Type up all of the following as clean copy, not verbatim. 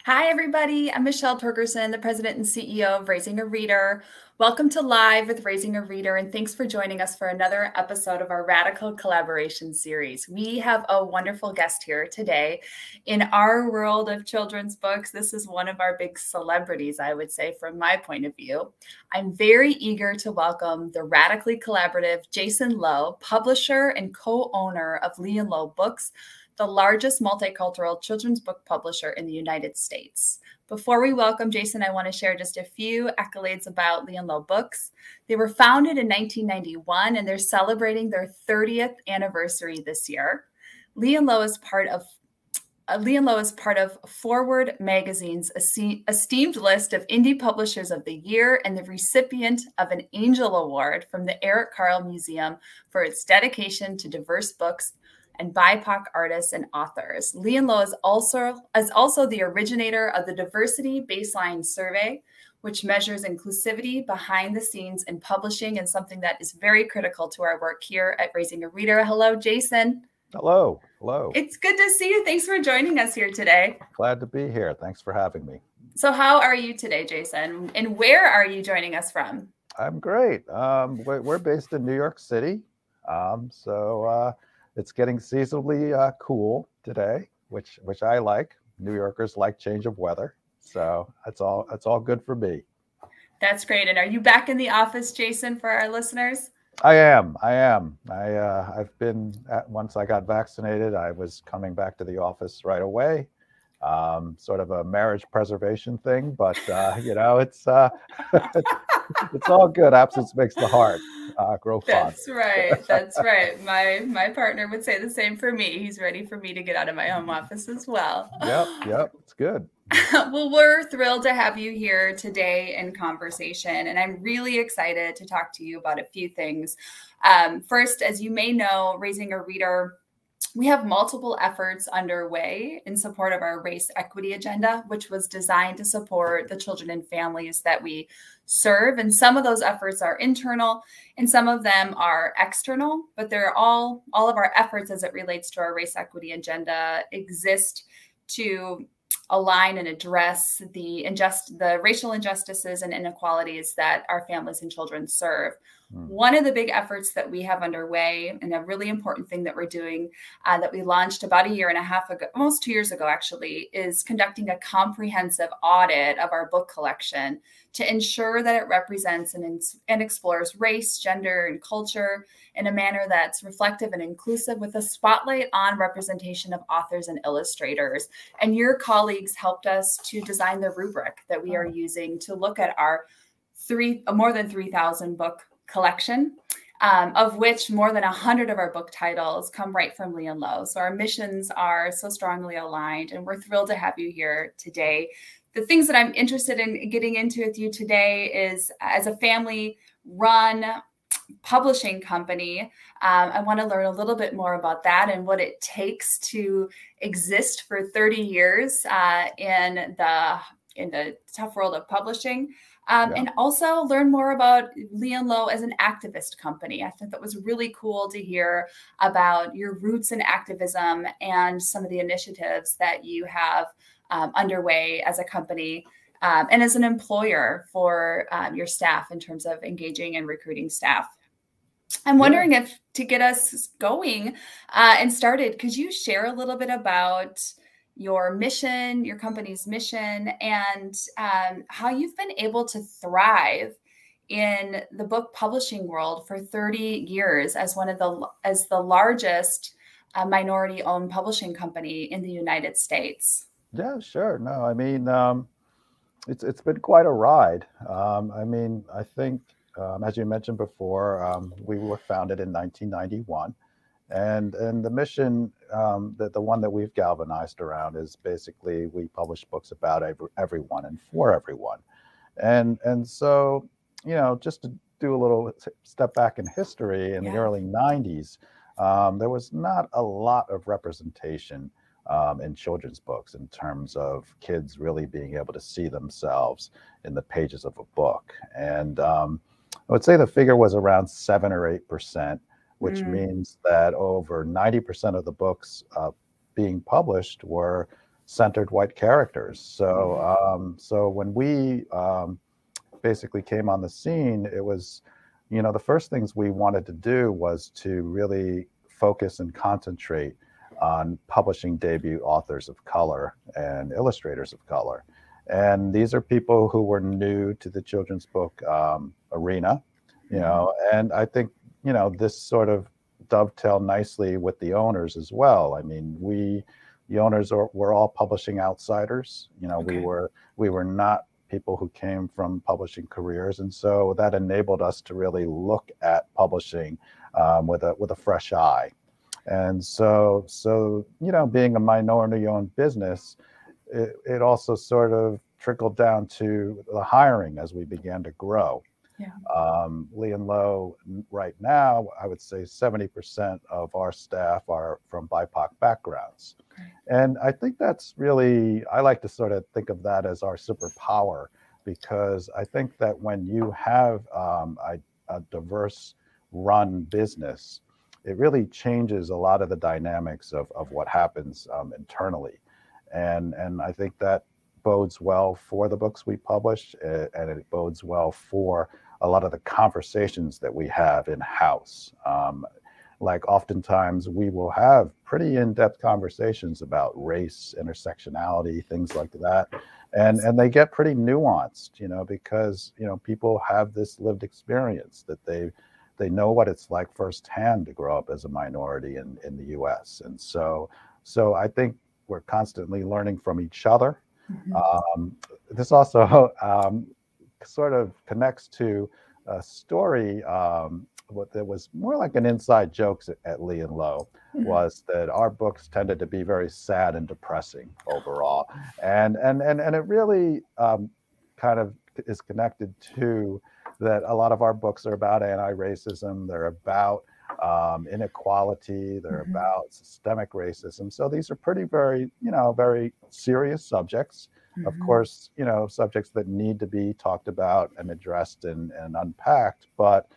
Hi, everybody. I'm Michelle Torgerson, the president and CEO of Raising a Reader. Welcome to Live with Raising a Reader, and thanks for joining us for another episode of our Radical Collaboration series. We have a wonderful guest here today. In our world of children's books, this is one of our big celebrities, I would say, from my point of view. I'm very eager to welcome the radically collaborative Jason Low, publisher and co-owner of Low Books, the largest multicultural children's book publisher in the United States. Before we welcome Jason, I want to share just a few accolades about Low Books. They were founded in 1991, and they're celebrating their 30th anniversary this year. Low is part of Foreword Magazine's esteemed list of indie publishers of the year and the recipient of an Angel Award from the Eric Carle Museum for its dedication to diverse books and BIPOC artists and authors. Low is also the originator of the Diversity Baseline Survey, which measures inclusivity behind the scenes in publishing, and something that is very critical to our work here at Raising a Reader. Hello, Jason. Hello. Hello. It's good to see you. Thanks for joining us here today. Glad to be here. Thanks for having me. So how are you today, Jason? And where are you joining us from? I'm great. We're based in New York City. It's getting seasonably cool today, which I like. New Yorkers like change of weather. So it's all good for me. That's great. And are you back in the office, Jason, for our listeners? I am. I've been once I got vaccinated, I was coming back to the office right away. Sort of a marriage preservation thing, but it's it's all good. Absence makes the heart grow fond. That's right. That's right. My partner would say the same for me. He's ready for me to get out of my home office as well. Yep. It's good. Well, we're thrilled to have you here today in conversation, and I'm really excited to talk to you about a few things. First, as you may know, Raising a Reader, we have multiple efforts underway in support of our race equity agenda, which was designed to support the children and families that we serve. And some of those efforts are internal and some of them are external, but they're all of our efforts as it relates to our race equity agenda exist to align and address the racial injustices and inequalities that our families and children serve. One of the big efforts that we have underway, and a really important thing that we're doing that we launched about a year and a half ago, almost 2 years ago, actually, is conducting a comprehensive audit of our book collection to ensure that it represents and explores race, gender, and culture in a manner that's reflective and inclusive, with a spotlight on representation of authors and illustrators. And your colleagues helped us to design the rubric that we are using to look at our more than 3,000 book collection, of which more than 100 of our book titles come right from Low. So our missions are so strongly aligned, and we're thrilled to have you here today. The things that I'm interested in getting into with you today is, as a family-run publishing company, I want to learn a little bit more about that and what it takes to exist for 30 years in the tough world of publishing. And also learn more about Low as an activist company. I thought that was really cool to hear about your roots in activism and some of the initiatives that you have underway as a company and as an employer for your staff in terms of engaging and recruiting staff. I'm wondering if, to get us going and started, could you share a little bit about your mission, your company's mission, and how you've been able to thrive in the book publishing world for 30 years as the largest minority-owned publishing company in the United States? Yeah, sure. No, I mean, it's been quite a ride. I think, as you mentioned before, we were founded in 1991. And the mission, the one that we've galvanized around, is basically we publish books about everyone and for everyone. And so, just to do a little step back in history, in the early 90s, there was not a lot of representation in children's books in terms of kids really being able to see themselves in the pages of a book. And I would say the figure was around 7 or 8%. Which means that over 90% of the books being published were centered white characters. So so when we basically came on the scene, it was, you know, the first things we wanted to do was to really focus and concentrate on publishing debut authors of color and illustrators of color. And these are people who were new to the children's book arena, you know, and I think, you know, this sort of dovetailed nicely with the owners as well. I mean, the owners were all publishing outsiders. You know, we were not people who came from publishing careers, and so that enabled us to really look at publishing with a fresh eye. And so you know, being a minority-owned business, it also sort of trickled down to the hiring as we began to grow. Yeah. Lee and Low, right now, I would say 70% of our staff are from BIPOC backgrounds. Okay. And I think that's really, I like to sort of think of that as our superpower, because I think that when you have a diverse run business, it really changes a lot of the dynamics of what happens internally. And I think that bodes well for the books we publish, and it bodes well for a lot of the conversations that we have in-house. Like oftentimes we will have pretty in-depth conversations about race, intersectionality, things like that. And they get pretty nuanced, you know, because, you know, people have this lived experience that they know what it's like firsthand to grow up as a minority in the US. And so I think we're constantly learning from each other. Mm-hmm. This also sort of connects to a story that was more like an inside joke at Lee and Low, was that our books tended to be very sad and depressing overall. And it really kind of is connected to that a lot of our books are about anti-racism, they're about inequality, they're about systemic racism. So these are very serious subjects. Of course, you know, subjects that need to be talked about and addressed and unpacked. But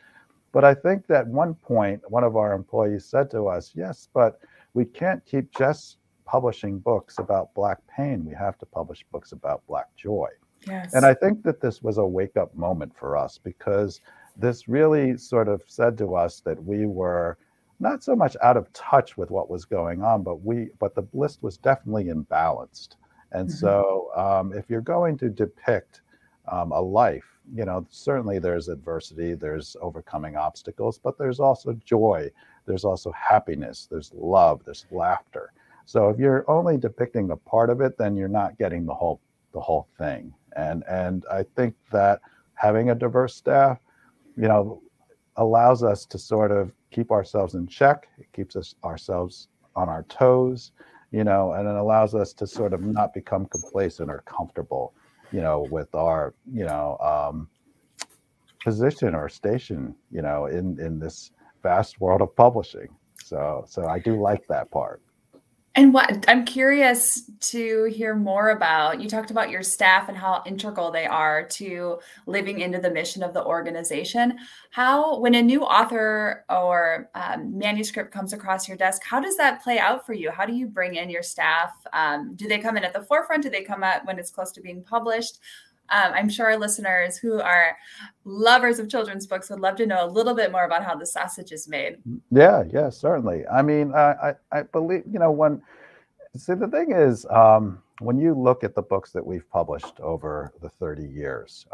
I think that one point, one of our employees said to us, yes, but we can't keep just publishing books about Black pain. We have to publish books about Black joy. Yes. And I think that this was a wake-up moment for us, because this really sort of said to us that we were not so much out of touch with what was going on, but the list was definitely imbalanced. And so if you're going to depict a life, you know, certainly there's adversity, there's overcoming obstacles, but there's also joy, there's also happiness, there's love, there's laughter. So if you're only depicting a part of it, then you're not getting the whole thing. And I think that having a diverse staff, you know, allows us to sort of keep ourselves in check. It keeps ourselves on our toes, you know, and it allows us to sort of not become complacent or comfortable, you know, with our, you know, position or station, you know, in this vast world of publishing. So I do like that part. And what I'm curious to hear more about, you talked about your staff and how integral they are to living into the mission of the organization. When a new author or manuscript comes across your desk, how does that play out for you? How do you bring in your staff? Do they come in at the forefront? Do they come out when it's close to being published? I'm sure our listeners who are lovers of children's books would love to know a little bit more about how the sausage is made. Yeah, certainly. I mean, I believe, you know, the thing is, when you look at the books that we've published over the 30 years,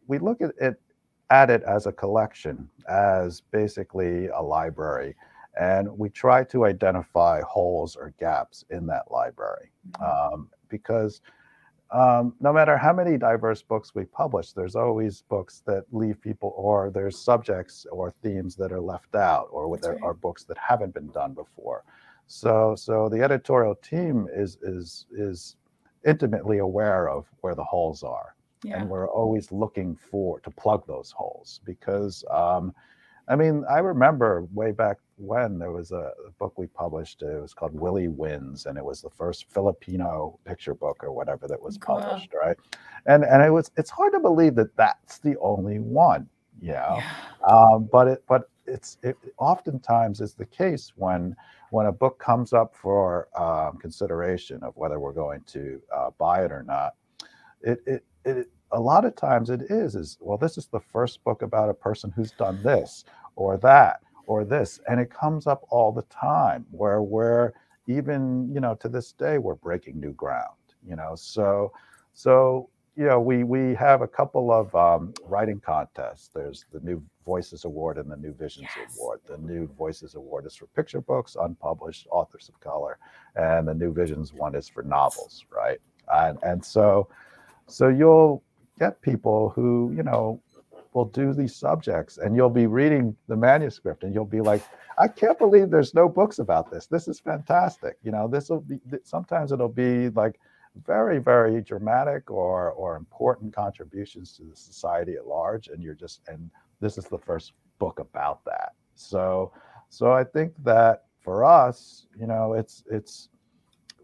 we look at it as a collection, as basically a library. And we try to identify holes or gaps in that library, because no matter how many diverse books we publish, there's always books that leave people, or there's subjects or themes that are left out, or there are books that haven't been done before. So the editorial team is intimately aware of where the holes are, and we're always looking to plug those holes, because I mean, I remember way back when there was a book we published. It was called Willie Wins, and it was the first Filipino picture book or whatever that was published, right? And it's hard to believe that that's the only one, you know. But it oftentimes is the case when a book comes up for consideration of whether we're going to buy it or not. It a lot of times it is well, this is the first book about a person who's done this or that or this, and it comes up all the time where we're even, to this day we're breaking new ground. So we have a couple of writing contests. There's the New Voices Award and the New Visions Award. The New Voices Award is for picture books, unpublished authors of color, and the New Visions one is for novels, right? And so you'll get people who, will do these subjects, and you'll be reading the manuscript and you'll be like, I can't believe there's no books about this. This is fantastic. This will be, sometimes it'll be like very, very dramatic or important contributions to the society at large. And this is the first book about that. So I think that for us,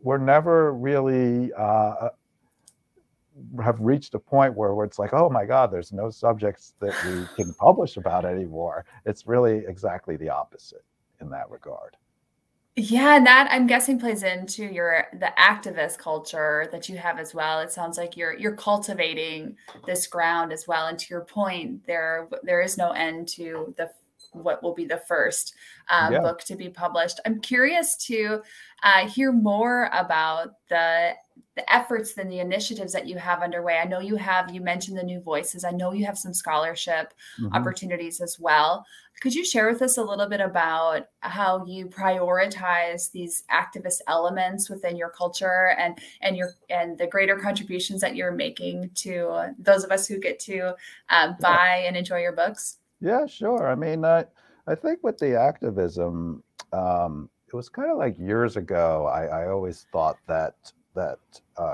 we're never really have reached a point where it's like, oh my God, there's no subjects that we can publish about anymore. It's really exactly the opposite in that regard. Yeah, and that I'm guessing plays into the activist culture that you have as well. It sounds like you're cultivating this ground as well. And to your point, there is no end to what will be the first book to be published. I'm curious to hear more about the efforts and the initiatives that you have underway. I know you mentioned the New Voices. I know you have some scholarship opportunities as well. Could you share with us a little bit about how you prioritize these activist elements within your culture and the greater contributions that you're making to those of us who get to buy and enjoy your books? Yeah, sure. I mean, I think with the activism, it was kind of like years ago, I always thought that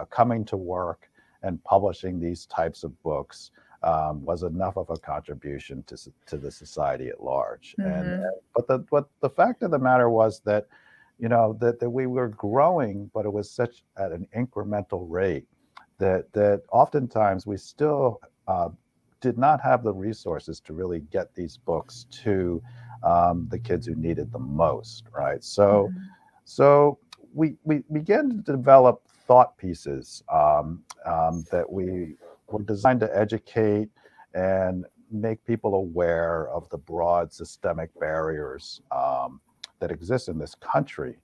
coming to work and publishing these types of books was enough of a contribution to the society at large. But the fact of the matter was that, that we were growing, but it was such at an incremental rate that oftentimes we still did not have the resources to really get these books to the kids who needed them most, right? So we began to develop thought pieces that we were designed to educate and make people aware of the broad systemic barriers that exist in this country,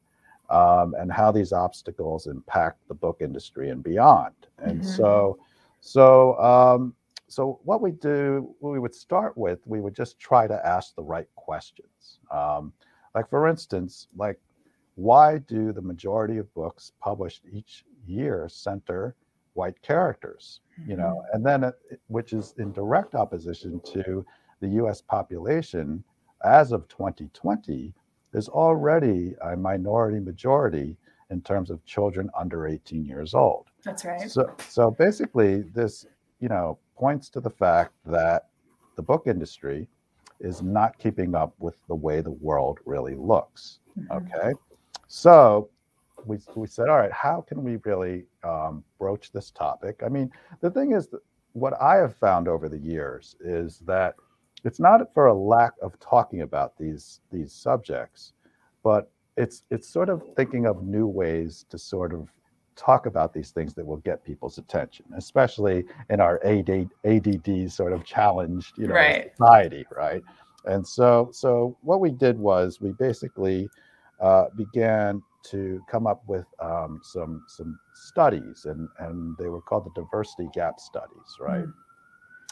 and how these obstacles impact the book industry and beyond. And so what we would start with, we would just try to ask the right questions. Like, for instance, why do the majority of books published each year center white characters? And then which is in direct opposition to the US population as of 2020 is already a minority majority in terms of children under 18 years old. That's right. So basically this, points to the fact that the book industry is not keeping up with the way the world really looks. Okay. So we said, all right, how can we really broach this topic? I mean, the thing is that what I have found over the years is that it's not for a lack of talking about these subjects, but it's sort of thinking of new ways to sort of talk about these things that will get people's attention, especially in our ADD sort of challenged, society, right? And so what we did was we basically began to come up with some studies, and they were called the diversity gap studies, right?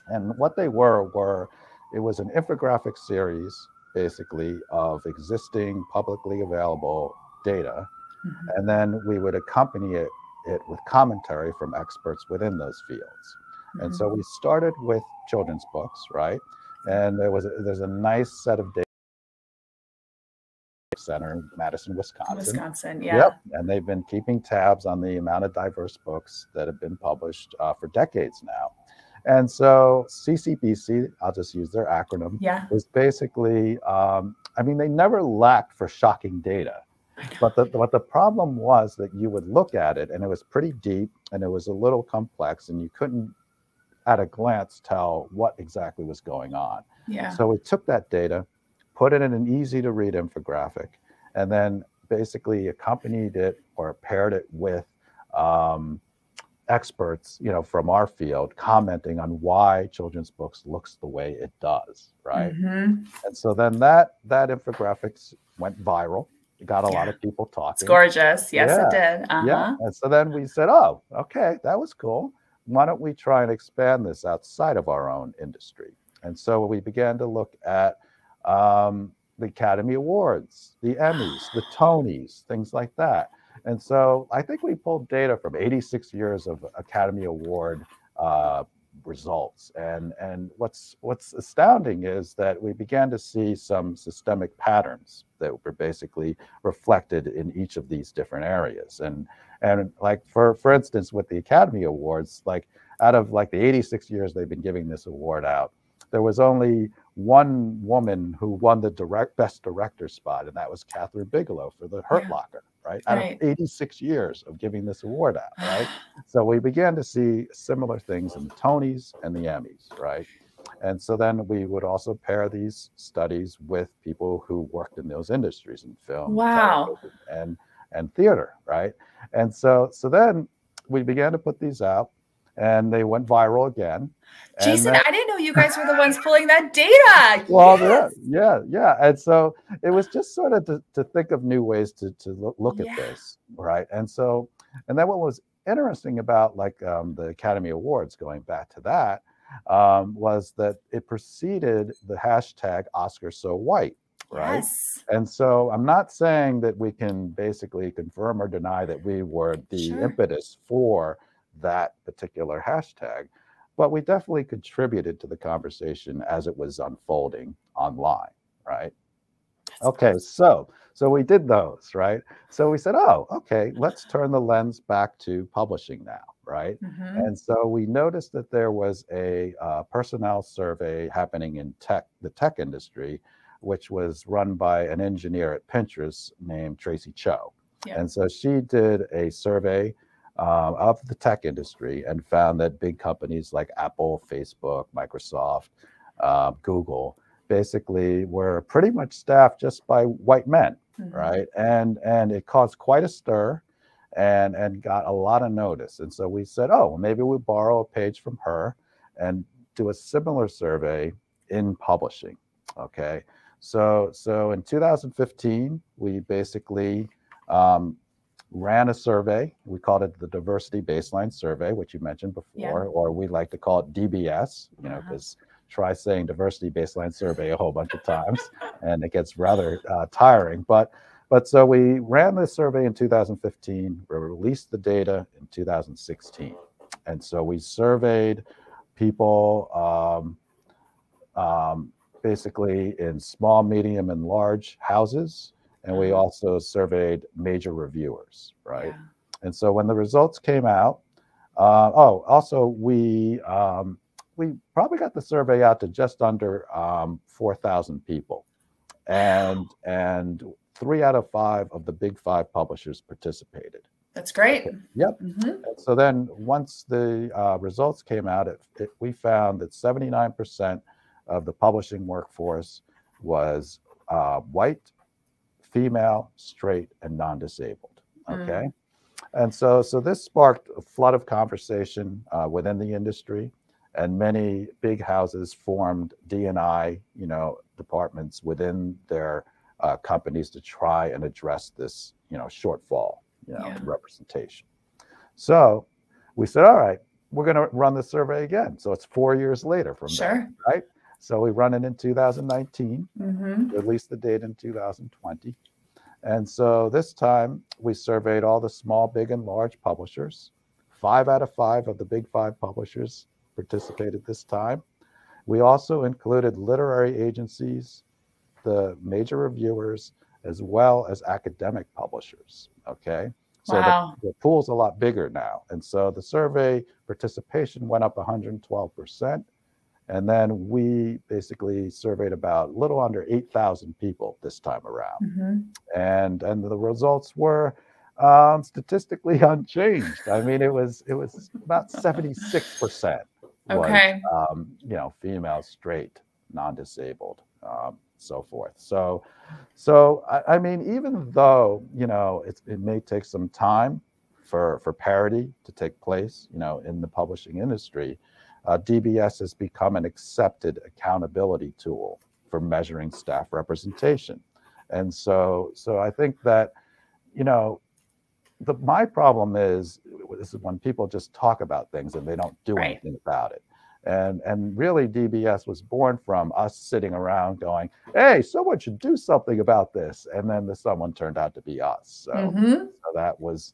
And what they were it was an infographic series basically of existing publicly available data, and then we would accompany it with commentary from experts within those fields. And so we started with children's books, right? And there's a nice set of data center in Madison, Wisconsin. Yep. And they've been keeping tabs on the amount of diverse books that have been published for decades now. And so CCBC, I'll just use their acronym, is basically, they never lacked for shocking data. But the problem was that you would look at it and it was pretty deep and it was a little complex and you couldn't at a glance tell what exactly was going on. So we took that data, put it in an easy to read infographic, and then basically accompanied it or paired it with experts, from our field commenting on why children's books looks the way it does, right? Mm-hmm. And so then that infographics went viral. It got a lot of people talking. It's gorgeous. Yes, yeah. it did. Yeah. And so then we said, oh, okay, that was cool. Why don't we try and expand this outside of our own industry? And so we began to look at the Academy Awards, the Emmys, the Tonys, things like that. And so I think we pulled data from 86 years of Academy Award results. And what's astounding is that we began to see some systemic patterns that were basically reflected in each of these different areas. And like for instance, with the Academy Awards, like out of like the 86 years they've been giving this award out, there was only one woman who won the best director spot, and that was Catherine Bigelow for The Hurt Locker, right? Out of 86 years of giving this award out, right? So we began to see similar things in the Tonys and the Emmys, right? And so then we would also pair these studies with people who worked in those industries in film, television, and theater, right? And so then we began to put these out, and they went viral again. Jason, I didn't know you guys were the ones pulling that data. Well, yeah. And so it was just sort of to think of new ways to look at this, right? And then what was interesting about like the Academy Awards, going back to that, was that it preceded the hashtag #OscarSoWhite, right? Yes. And so I'm not saying that we can basically confirm or deny that we were the impetus for that particular hashtag, but we definitely contributed to the conversation as it was unfolding online, right? Okay, so we did those, right? So we said, oh, okay, let's turn the lens back to publishing now, right? And so we noticed that there was a personnel survey happening in the tech industry, which was run by an engineer at Pinterest named Tracy Cho. And so she did a survey of the tech industry and found that big companies like Apple, Facebook, Microsoft, Google basically were pretty much staffed just by white men, right? And it caused quite a stir and got a lot of notice. And so we said, oh, well, maybe we borrow a page from her and do a similar survey in publishing, okay? So in 2015, we basically ran a survey. We called it the Diversity Baseline Survey, which you mentioned before, or we like to call it DBS, because try saying Diversity Baseline Survey a whole bunch of times and it gets rather tiring. But so we ran this survey in 2015, we released the data in 2016. And so we surveyed people basically in small, medium, and large houses. And we also surveyed major reviewers, right? And so when the results came out, also we probably got the survey out to just under 4,000 people, and 3 out of 5 of the big 5 publishers participated. That's great. Yep. So then once the results came out, we found that 79% of the publishing workforce was white, female, straight, and non-disabled, okay? And so this sparked a flood of conversation within the industry, and many big houses formed D&I, departments within their companies to try and address this, shortfall, representation. So we said, all right, we're gonna run the survey again. So it's 4 years later from there, right? So we run it in 2019, released the data in 2020. And so this time we surveyed all the small, big, and large publishers. 5 out of 5 of the big 5 publishers participated this time. We also included literary agencies, the major reviewers, as well as academic publishers, okay? So the pool's a lot bigger now. And so the survey participation went up 112%. And then we basically surveyed about a little under 8,000 people this time around. And the results were statistically unchanged. I mean, it was about 76% was, female, straight, non-disabled. so forth. So I mean, even though, you know, it may take some time for parity to take place, you know, in the publishing industry, DBS has become an accepted accountability tool for measuring staff representation. And so I think that, you know, my problem is when people just talk about things and they don't do anything about it. And really, DBS was born from us sitting around going, hey, someone should do something about this. And then the someone turned out to be us. So, so that was,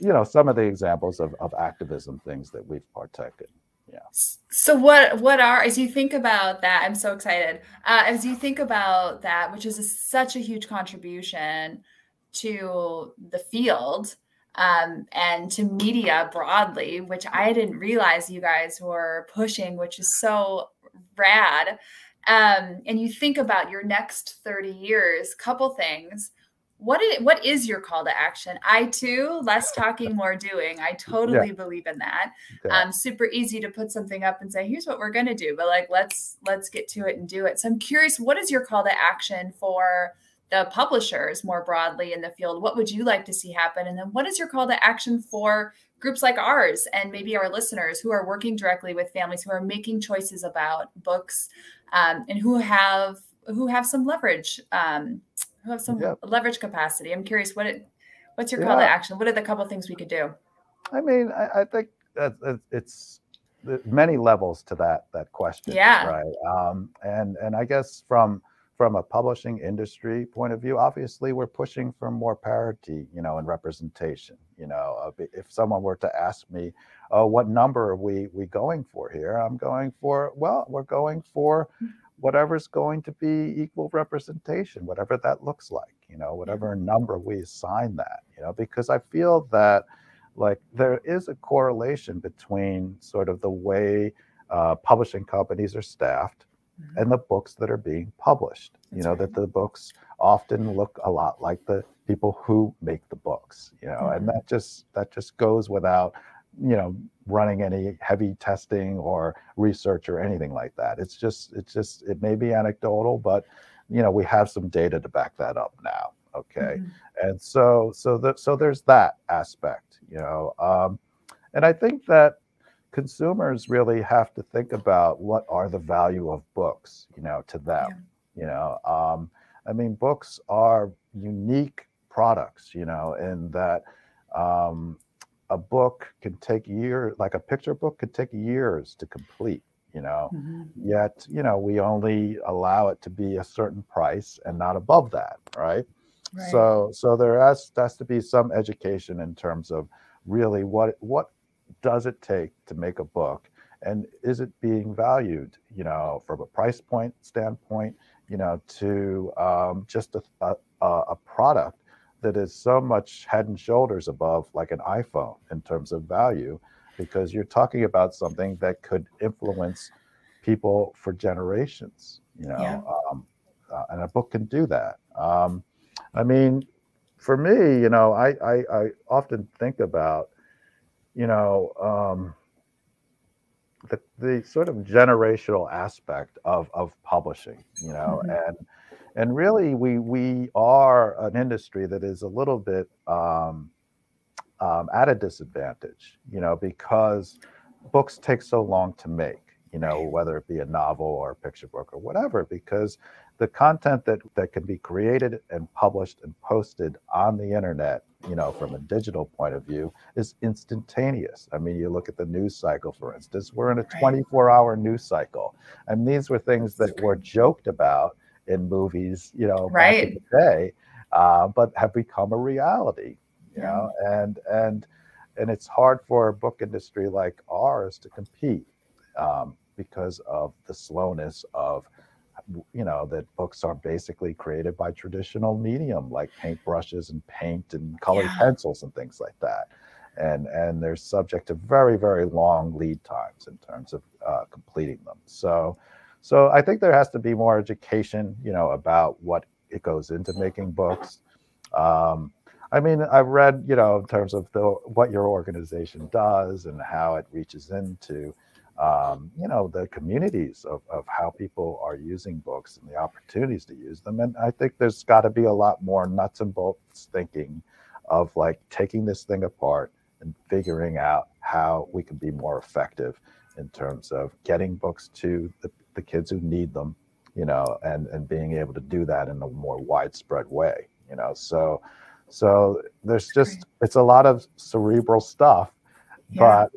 you know, some of the examples of activism things that we've partaken. Yeah. So what are, as you think about that, I'm so excited, as you think about that, which is such a huge contribution to the field, and to media broadly, which I didn't realize you guys were pushing, which is so rad. And you think about your next 30 years, couple things. What is your call to action? I too, less talking, more doing. I totally believe in that. Super easy to put something up and say, here's what we're going to do, but like, let's get to it and do it. So I'm curious, what is your call to action for the publishers more broadly in the field? What would you like to see happen? And then what is your call to action for groups like ours and maybe our listeners who are working directly with families who are making choices about books, and who have some leverage, who have some leverage capacity? I'm curious, what's your call to action? What are the couple things we could do? I mean, I think that it's many levels to that question, right? And I guess from a publishing industry point of view, obviously we're pushing for more parity, you know, and representation. You know, if someone were to ask me, oh, what number are we going for here? I'm going for, well, we're going for whatever's going to be equal representation, whatever that looks like, you know, whatever number we assign that, you know, because I feel that like there is a correlation between sort of the way publishing companies are staffed and the books that are being published. You know, that the books often look a lot like the people who make the books, you know, and that just goes without, you know, running any heavy testing or research or anything like that. It may be anecdotal, but, you know, we have some data to back that up now. Okay. And so there's that aspect, you know, and I think that consumers really have to think about what are the value of books, you know, to them. You know, I mean, books are unique products, you know, in that a book can take years, like a picture book could take years to complete, you know, yet, you know, we only allow it to be a certain price and not above that, right? So there has to be some education in terms of really what does it take to make a book, and is it being valued, you know, from a price point standpoint, you know, to just a product that is so much head and shoulders above like an iPhone in terms of value, because you're talking about something that could influence people for generations, you know, and a book can do that. I mean, for me, you know, I often think about, you know, the sort of generational aspect of publishing, you know, and really we are an industry that is a little bit at a disadvantage, you know, because books take so long to make, you know, whether it be a novel or a picture book or whatever, because the content that can be created and published and posted on the internet, you know, from a digital point of view, is instantaneous. I mean, you look at the news cycle, for instance, we're in a 24-hour news cycle. And these were things that were joked about in movies, you know, back in the day, but have become a reality, you know, and it's hard for a book industry like ours to compete because of the slowness of, you know, that books are basically created by traditional medium like paintbrushes and paint and colored pencils and things like that, and they're subject to very, very long lead times in terms of completing them. So I think there has to be more education, you know, about what it goes into making books. I mean, I've read, you know, in terms of what your organization does and how it reaches into you know, the communities of how people are using books and the opportunities to use them. And I think there's got to be a lot more nuts and bolts thinking of like taking this thing apart and figuring out how we can be more effective in terms of getting books to the kids who need them, you know, and being able to do that in a more widespread way, you know. So there's just, it's a lot of cerebral stuff, but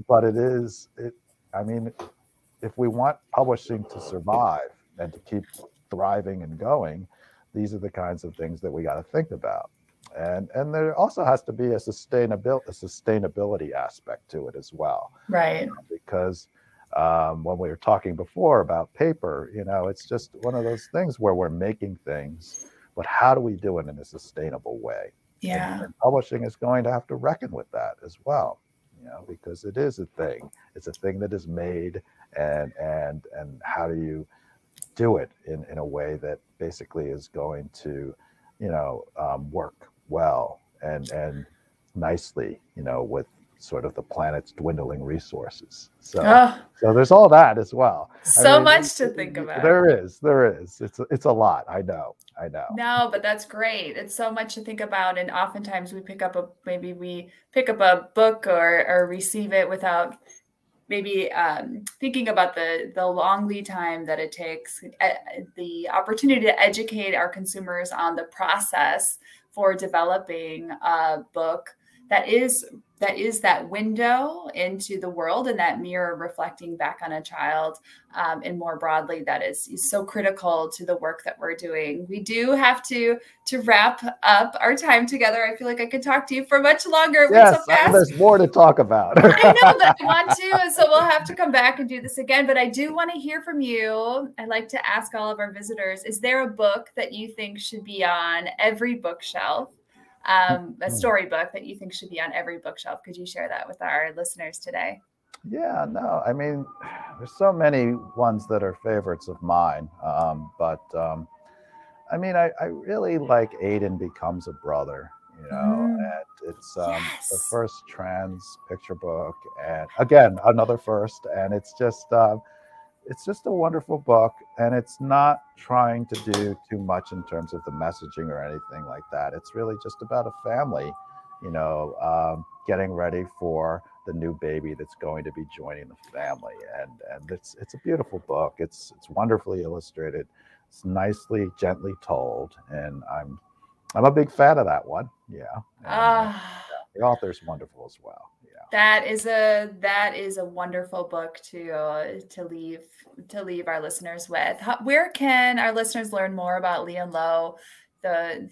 I mean, if we want publishing to survive and to keep thriving and going, these are the kinds of things that we got to think about. And there also has to be a sustainability aspect to it as well. Right. Because when we were talking before about paper, you know, it's just one of those things where we're making things, but how do we do it in a sustainable way? Yeah. And publishing is going to have to reckon with that as well, you know, because it is a thing. It's a thing that is made, and how do you do it in a way that basically is going to, you know, work well and nicely, you know, with sort of the planet's dwindling resources. So there's all that as well. So much to think about. There is. It's a lot. I know. No, but that's great. It's so much to think about. And oftentimes we pick up a book or receive it without maybe thinking about the long lead time that it takes, the opportunity to educate our consumers on the process for developing a book that is that window into the world and that mirror reflecting back on a child, and more broadly, that is so critical to the work that we're doing. We do have to wrap up our time together. I feel like I could talk to you for much longer. Yes, so there's more to talk about. I know that I want to, and so we'll have to come back and do this again. But I do want to hear from you. I'd like to ask all of our visitors, is there a book that you think should be on every bookshelf? A storybook that you think should be on every bookshelf? Could you share that with our listeners today? Yeah, no, I mean, there's so many ones that are favorites of mine. But I mean, I really like Aiden Becomes a Brother, you know, and it's the first trans picture book. And again, another first. And it's just a wonderful book, and it's not trying to do too much in terms of the messaging or anything like that. It's really just about a family, you know, getting ready for the new baby that's going to be joining the family. And it's a beautiful book. It's wonderfully illustrated. It's nicely, gently told, and I'm a big fan of that one. Yeah. And, the author's wonderful as well. That is a wonderful book to leave our listeners with. Where can our listeners learn more about Lee and Low, the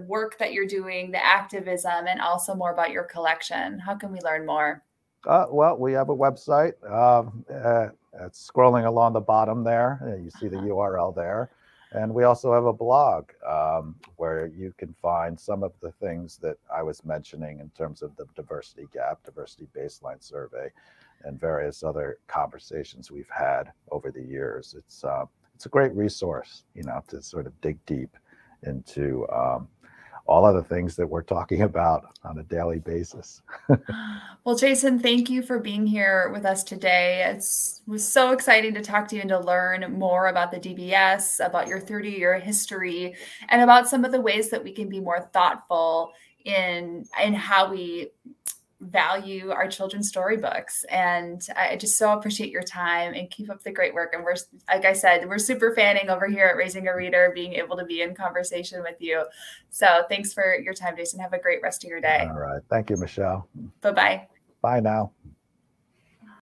work that you're doing, the activism, and also more about your collection? How can we learn more? Well, we have a website. It's scrolling along the bottom there. You see the URL there. And we also have a blog where you can find some of the things that I was mentioning in terms of the diversity gap, diversity baseline survey, and various other conversations we've had over the years. It's a great resource, you know, to sort of dig deep into all of the things that we're talking about on a daily basis. Well, Jason, thank you for being here with us today. It was so exciting to talk to you and to learn more about the DBS, about your 30-year history, and about some of the ways that we can be more thoughtful in how we value our children's storybooks. And I just so appreciate your time, and keep up the great work. And we're, like I said, we're super fanning over here at Raising a Reader, being able to be in conversation with you. So thanks for your time, Jason. Have a great rest of your day. All right. Thank you, Michelle. Bye-bye. Bye now.